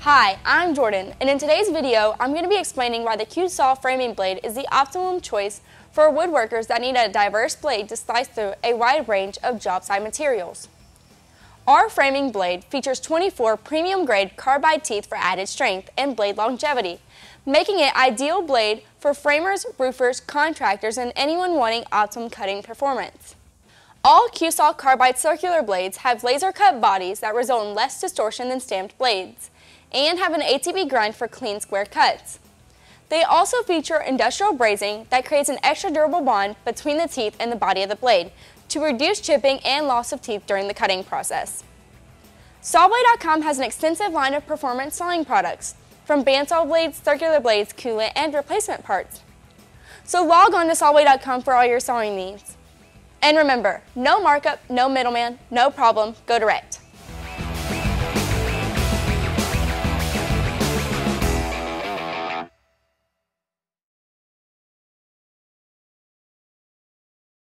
Hi, I'm Jordan, and in today's video, I'm going to be explaining why the QSaw framing blade is the optimum choice for woodworkers that need a diverse blade to slice through a wide range of job site materials. Our framing blade features 24 premium-grade carbide teeth for added strength and blade longevity, making it ideal blade for framers, roofers, contractors, and anyone wanting optimum cutting performance. All QSaw carbide circular blades have laser-cut bodies that result in less distortion than stamped blades, and have an ATB grind for clean square cuts. They also feature industrial brazing that creates an extra durable bond between the teeth and the body of the blade to reduce chipping and loss of teeth during the cutting process. Sawblade.com has an extensive line of performance sawing products, from bandsaw blades, circular blades, coolant, and replacement parts. So log on to Sawblade.com for all your sawing needs. And remember, no markup, no middleman, no problem, go direct.